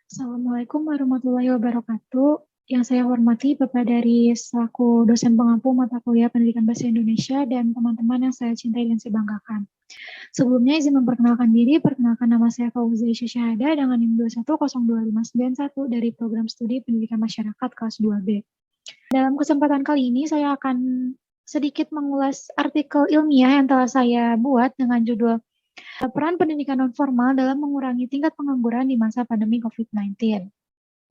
Assalamualaikum warahmatullahi wabarakatuh. Yang saya hormati Bapak dari selaku dosen pengampu mata kuliah Pendidikan Bahasa Indonesia dan teman-teman yang saya cintai dan saya banggakan. Sebelumnya izin memperkenalkan diri, perkenalkan nama saya Fauzia Aisyah Syahada dengan NIM 2102591 dari Program Studi Pendidikan Masyarakat kelas 2B. Dalam kesempatan kali ini saya akan sedikit mengulas artikel ilmiah yang telah saya buat dengan judul Peran pendidikan nonformal dalam mengurangi tingkat pengangguran di masa pandemi COVID-19.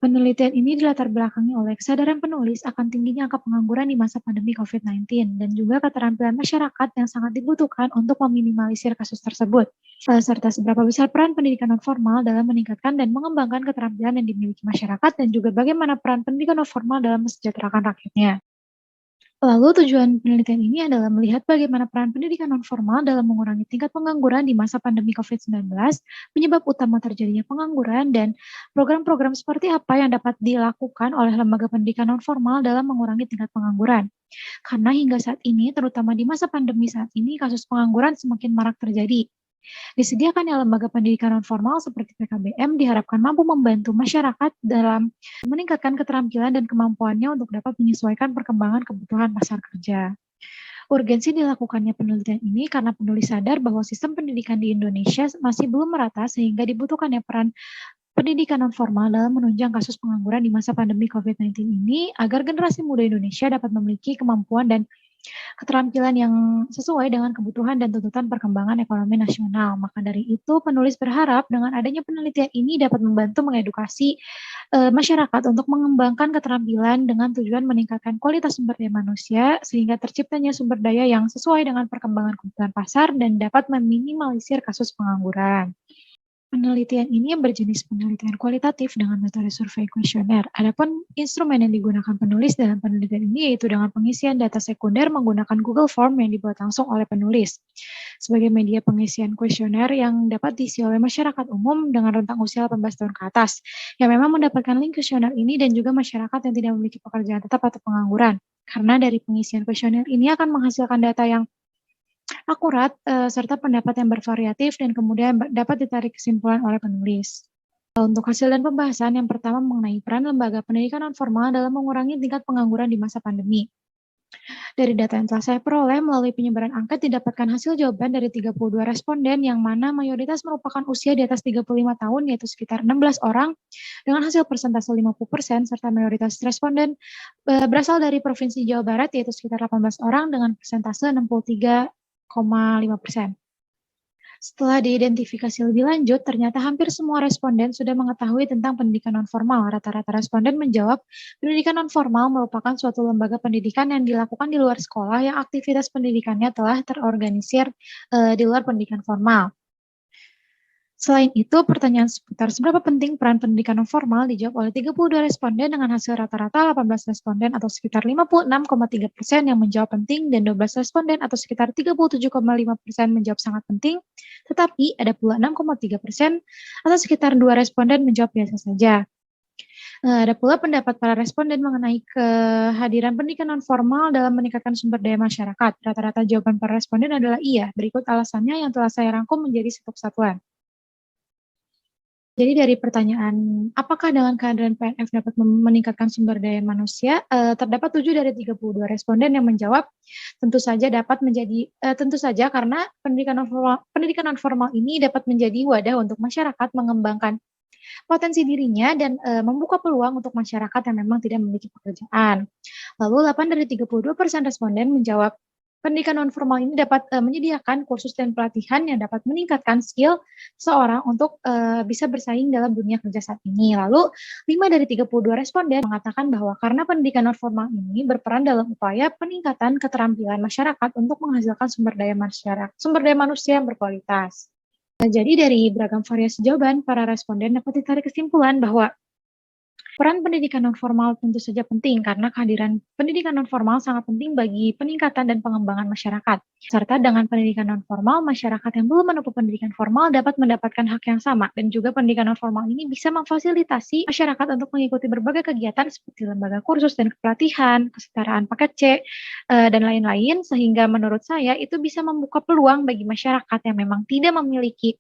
Penelitian ini dilatar belakangi oleh kesadaran penulis akan tingginya angka pengangguran di masa pandemi COVID-19 dan juga keterampilan masyarakat yang sangat dibutuhkan untuk meminimalisir kasus tersebut, serta seberapa besar peran pendidikan nonformal dalam meningkatkan dan mengembangkan keterampilan yang dimiliki masyarakat dan juga bagaimana peran pendidikan nonformal dalam mensejahterakan rakyatnya. Lalu tujuan penelitian ini adalah melihat bagaimana peran pendidikan nonformal dalam mengurangi tingkat pengangguran di masa pandemi COVID-19, penyebab utama terjadinya pengangguran, dan program-program seperti apa yang dapat dilakukan oleh lembaga pendidikan nonformal dalam mengurangi tingkat pengangguran. Karena hingga saat ini, terutama di masa pandemi saat ini, kasus pengangguran semakin marak terjadi. Disediakannya lembaga pendidikan nonformal seperti PKBM diharapkan mampu membantu masyarakat dalam meningkatkan keterampilan dan kemampuannya untuk dapat menyesuaikan perkembangan kebutuhan pasar kerja. Urgensi dilakukannya penelitian ini karena penulis sadar bahwa sistem pendidikan di Indonesia masih belum merata sehingga dibutuhkannya peran pendidikan nonformal dalam menunjang kasus pengangguran di masa pandemi COVID-19 ini agar generasi muda Indonesia dapat memiliki kemampuan dan keterampilan yang sesuai dengan kebutuhan dan tuntutan perkembangan ekonomi nasional. Maka dari itu, penulis berharap dengan adanya penelitian ini dapat membantu mengedukasi masyarakat untuk mengembangkan keterampilan dengan tujuan meningkatkan kualitas sumber daya manusia sehingga terciptanya sumber daya yang sesuai dengan perkembangan kebutuhan pasar dan dapat meminimalisir kasus pengangguran. Penelitian ini berjenis penelitian kualitatif dengan metode survei kuesioner. Adapun instrumen yang digunakan penulis dalam penelitian ini yaitu dengan pengisian data sekunder menggunakan Google Form yang dibuat langsung oleh penulis. Sebagai media pengisian kuesioner yang dapat diisi oleh masyarakat umum dengan rentang usia 18 tahun ke atas, yang memang mendapatkan link kuesioner ini dan juga masyarakat yang tidak memiliki pekerjaan tetap atau pengangguran. Karena dari pengisian kuesioner ini akan menghasilkan data yang akurat, serta pendapat yang bervariatif dan kemudian dapat ditarik kesimpulan oleh penulis. Untuk hasil dan pembahasan, yang pertama mengenai peran lembaga pendidikan nonformal dalam mengurangi tingkat pengangguran di masa pandemi. Dari data yang telah saya peroleh melalui penyebaran angket didapatkan hasil jawaban dari 32 responden yang mana mayoritas merupakan usia di atas 35 tahun yaitu sekitar 16 orang dengan hasil persentase 50% serta mayoritas responden berasal dari Provinsi Jawa Barat yaitu sekitar 18 orang dengan persentase 63,5%. Setelah diidentifikasi lebih lanjut, ternyata hampir semua responden sudah mengetahui tentang pendidikan nonformal. Rata-rata responden menjawab, pendidikan nonformal merupakan suatu lembaga pendidikan yang dilakukan di luar sekolah yang aktivitas pendidikannya telah terorganisir di luar pendidikan formal. Selain itu, pertanyaan seputar seberapa penting peran pendidikan nonformal dijawab oleh 32 responden dengan hasil rata-rata 18 responden atau sekitar 56,3% yang menjawab penting dan 12 responden atau sekitar 37,5% menjawab sangat penting, tetapi ada pula 6,3% atau sekitar 2 responden menjawab biasa saja. Ada pula pendapat para responden mengenai kehadiran pendidikan nonformal dalam meningkatkan sumber daya masyarakat. Rata-rata jawaban para responden adalah iya. Berikut alasannya yang telah saya rangkum menjadi satu kesatuan. Jadi dari pertanyaan, apakah dengan kehadiran PNF dapat meningkatkan sumber daya manusia? Terdapat 7 dari 32 responden yang menjawab, tentu saja dapat menjadi, tentu saja karena pendidikan nonformal ini dapat menjadi wadah untuk masyarakat mengembangkan potensi dirinya dan membuka peluang untuk masyarakat yang memang tidak memiliki pekerjaan. Lalu 8 dari 32% responden menjawab, pendidikan nonformal ini dapat menyediakan kursus dan pelatihan yang dapat meningkatkan skill seorang untuk bisa bersaing dalam dunia kerja saat ini. Lalu 5 dari 32 responden mengatakan bahwa karena pendidikan nonformal ini berperan dalam upaya peningkatan keterampilan masyarakat untuk menghasilkan sumber daya manusia yang berkualitas. Jadi dari beragam variasi jawaban, para responden dapat ditarik kesimpulan bahwa peran pendidikan nonformal tentu saja penting karena kehadiran pendidikan nonformal sangat penting bagi peningkatan dan pengembangan masyarakat. Serta dengan pendidikan nonformal, masyarakat yang belum menempuh pendidikan formal dapat mendapatkan hak yang sama dan juga pendidikan nonformal ini bisa memfasilitasi masyarakat untuk mengikuti berbagai kegiatan seperti lembaga kursus dan pelatihan, kesetaraan paket C, dan lain-lain sehingga menurut saya itu bisa membuka peluang bagi masyarakat yang memang tidak memiliki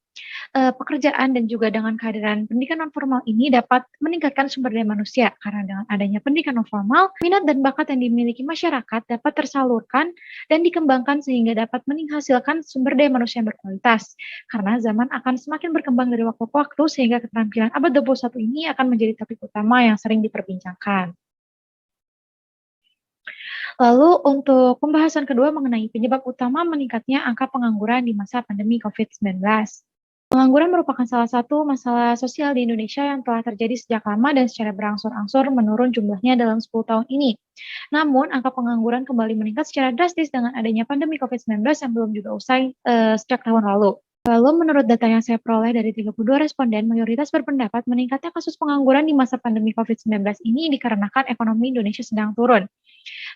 Pekerjaan dan juga dengan kehadiran pendidikan nonformal ini dapat meningkatkan sumber daya manusia, karena dengan adanya pendidikan nonformal, minat dan bakat yang dimiliki masyarakat dapat tersalurkan dan dikembangkan sehingga dapat menghasilkan sumber daya manusia yang berkualitas. Karena zaman akan semakin berkembang dari waktu ke waktu, sehingga keterampilan abad 21 ini akan menjadi topik utama yang sering diperbincangkan. Lalu untuk pembahasan kedua mengenai penyebab utama meningkatnya angka pengangguran di masa pandemi COVID-19. Pengangguran merupakan salah satu masalah sosial di Indonesia yang telah terjadi sejak lama dan secara berangsur-angsur menurun jumlahnya dalam 10 tahun ini. Namun, angka pengangguran kembali meningkat secara drastis dengan adanya pandemi COVID-19 yang belum juga usai sejak tahun lalu. Lalu menurut data yang saya peroleh dari 32 responden, mayoritas berpendapat meningkatnya kasus pengangguran di masa pandemi COVID-19 ini dikarenakan ekonomi Indonesia sedang turun.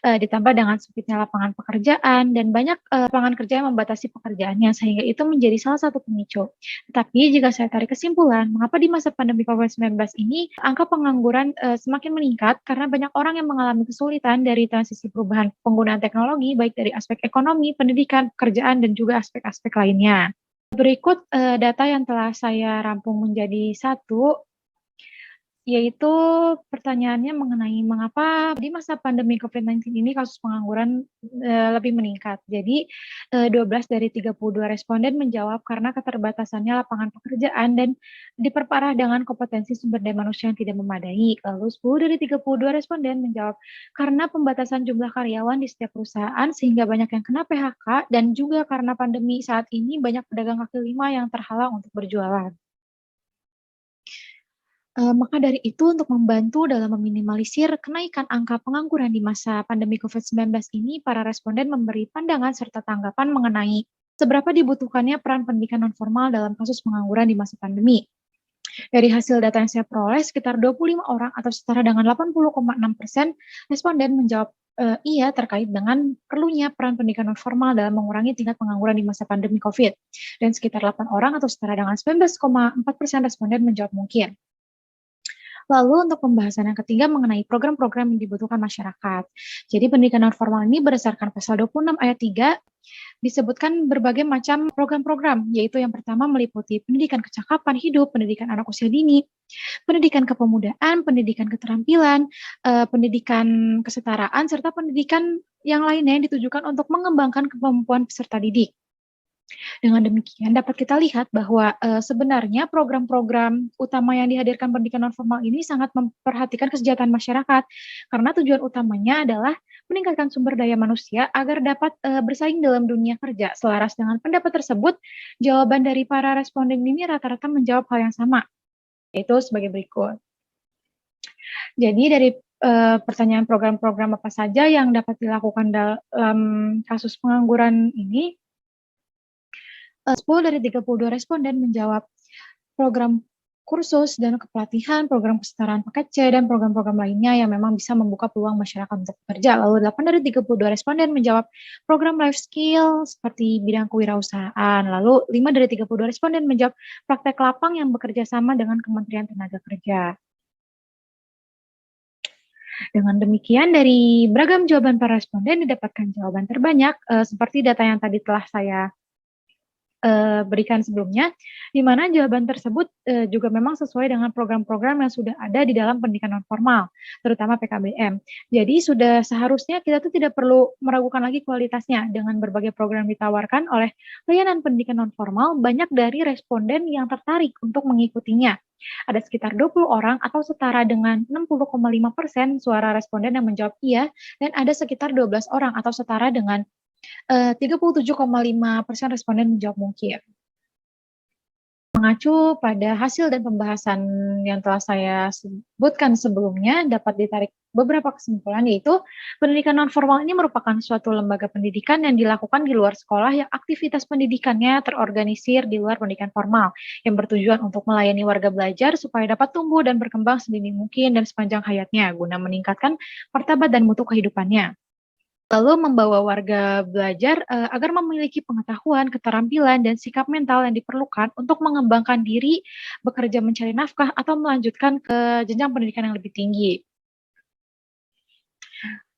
Ditambah dengan sempitnya lapangan pekerjaan dan banyak lapangan kerja yang membatasi pekerjaannya, sehingga itu menjadi salah satu pemicu. Tetapi jika saya tarik kesimpulan, mengapa di masa pandemi COVID-19 ini angka pengangguran semakin meningkat karena banyak orang yang mengalami kesulitan dari transisi perubahan penggunaan teknologi, baik dari aspek ekonomi, pendidikan, pekerjaan, dan juga aspek-aspek lainnya. Berikut data yang telah saya rampung menjadi satu, yaitu pertanyaannya mengenai mengapa di masa pandemi COVID-19 ini kasus pengangguran, lebih meningkat. Jadi, 12 dari 32 responden menjawab karena keterbatasannya lapangan pekerjaan dan diperparah dengan kompetensi sumber daya manusia yang tidak memadai. Lalu 10 dari 32 responden menjawab karena pembatasan jumlah karyawan di setiap perusahaan sehingga banyak yang kena PHK dan juga karena pandemi saat ini banyak pedagang kaki lima yang terhalang untuk berjualan. Maka dari itu untuk membantu dalam meminimalisir kenaikan angka pengangguran di masa pandemi COVID-19 ini, para responden memberi pandangan serta tanggapan mengenai seberapa dibutuhkannya peran pendidikan nonformal dalam kasus pengangguran di masa pandemi. Dari hasil data yang saya peroleh, sekitar 25 orang atau setara dengan 80,6% responden menjawab iya terkait dengan perlunya peran pendidikan nonformal dalam mengurangi tingkat pengangguran di masa pandemi COVID. Dan sekitar 8 orang atau setara dengan 19,4% responden menjawab mungkin. Lalu untuk pembahasan yang ketiga mengenai program-program yang dibutuhkan masyarakat. Jadi pendidikan nonformal ini berdasarkan pasal 26 ayat 3 disebutkan berbagai macam program-program, yaitu yang pertama meliputi pendidikan kecakapan hidup, pendidikan anak usia dini, pendidikan kepemudaan, pendidikan keterampilan, pendidikan kesetaraan, serta pendidikan yang lainnya yang ditujukan untuk mengembangkan kemampuan peserta didik. Dengan demikian dapat kita lihat bahwa, sebenarnya program-program utama yang dihadirkan pendidikan nonformal ini sangat memperhatikan kesejahteraan masyarakat, karena tujuan utamanya adalah meningkatkan sumber daya manusia agar dapat, bersaing dalam dunia kerja. Selaras dengan pendapat tersebut, jawaban dari para responden ini rata-rata menjawab hal yang sama, yaitu sebagai berikut. Jadi dari, pertanyaan program-program apa saja yang dapat dilakukan dalam kasus pengangguran ini, 10 dari 32 responden menjawab program kursus dan kepelatihan, program kesetaraan paket C, dan program-program lainnya yang memang bisa membuka peluang masyarakat untuk bekerja. Lalu 8 dari 32 responden menjawab program life skill seperti bidang kewirausahaan. Lalu 5 dari 32 responden menjawab praktek lapang yang bekerja sama dengan Kementerian Tenaga Kerja. Dengan demikian dari beragam jawaban para responden didapatkan jawaban terbanyak, seperti data yang tadi telah saya berikan sebelumnya, di mana jawaban tersebut juga memang sesuai dengan program-program yang sudah ada di dalam pendidikan nonformal, terutama PKBM. Jadi sudah seharusnya kita tuh tidak perlu meragukan lagi kualitasnya dengan berbagai program ditawarkan oleh layanan pendidikan nonformal, banyak dari responden yang tertarik untuk mengikutinya. Ada sekitar 20 orang atau setara dengan 60,5% suara responden yang menjawab iya, dan ada sekitar 12 orang atau setara dengan 37,5% responden menjawab mungkin. Mengacu pada hasil dan pembahasan yang telah saya sebutkan sebelumnya, dapat ditarik beberapa kesimpulan, yaitu pendidikan nonformal ini merupakan suatu lembaga pendidikan yang dilakukan di luar sekolah yang aktivitas pendidikannya terorganisir di luar pendidikan formal, yang bertujuan untuk melayani warga belajar supaya dapat tumbuh dan berkembang sedini mungkin dan sepanjang hayatnya, guna meningkatkan martabat dan mutu kehidupannya. Lalu membawa warga belajar, agar memiliki pengetahuan, keterampilan, dan sikap mental yang diperlukan untuk mengembangkan diri, bekerja mencari nafkah, atau melanjutkan ke jenjang pendidikan yang lebih tinggi.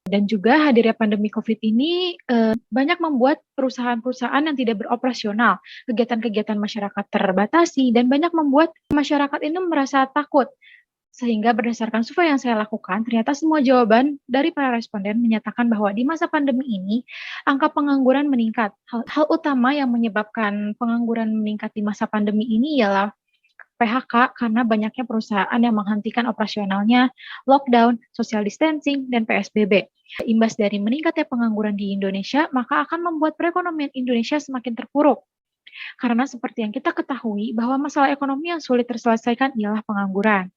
Dan juga hadirnya pandemi COVID ini banyak membuat perusahaan-perusahaan yang tidak beroperasional, kegiatan-kegiatan masyarakat terbatasi, dan banyak membuat masyarakat ini merasa takut. Sehingga berdasarkan survei yang saya lakukan, ternyata semua jawaban dari para responden menyatakan bahwa di masa pandemi ini, angka pengangguran meningkat. Hal utama yang menyebabkan pengangguran meningkat di masa pandemi ini ialah PHK karena banyaknya perusahaan yang menghentikan operasionalnya, lockdown, social distancing, dan PSBB. Imbas dari meningkatnya pengangguran di Indonesia, maka akan membuat perekonomian Indonesia semakin terpuruk. Karena seperti yang kita ketahui bahwa masalah ekonomi yang sulit terselesaikan ialah pengangguran.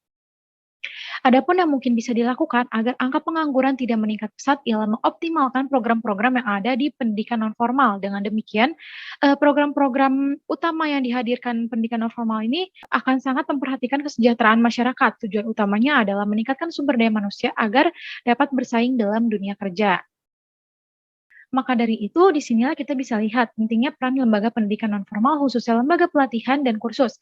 Adapun yang mungkin bisa dilakukan agar angka pengangguran tidak meningkat pesat ialah mengoptimalkan program-program yang ada di pendidikan nonformal. Dengan demikian, program-program utama yang dihadirkan pendidikan nonformal ini akan sangat memperhatikan kesejahteraan masyarakat. Tujuan utamanya adalah meningkatkan sumber daya manusia agar dapat bersaing dalam dunia kerja. Maka dari itu, di sinilah kita bisa lihat pentingnya peran lembaga pendidikan nonformal, khususnya lembaga pelatihan dan kursus.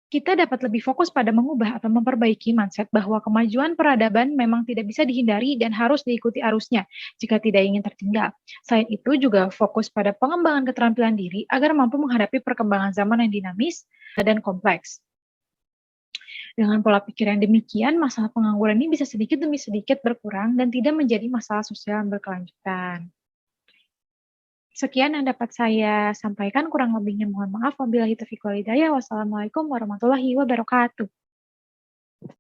Kita dapat lebih fokus pada mengubah atau memperbaiki mindset bahwa kemajuan peradaban memang tidak bisa dihindari dan harus diikuti arusnya jika tidak ingin tertinggal. Selain itu juga fokus pada pengembangan keterampilan diri agar mampu menghadapi perkembangan zaman yang dinamis dan kompleks. Dengan pola pikir yang demikian, masalah pengangguran ini bisa sedikit demi sedikit berkurang dan tidak menjadi masalah sosial yang berkelanjutan. Sekian yang dapat saya sampaikan, kurang lebihnya mohon maaf. Wabillahi taufiq wal hidayah. Wassalamualaikum warahmatullahi wabarakatuh.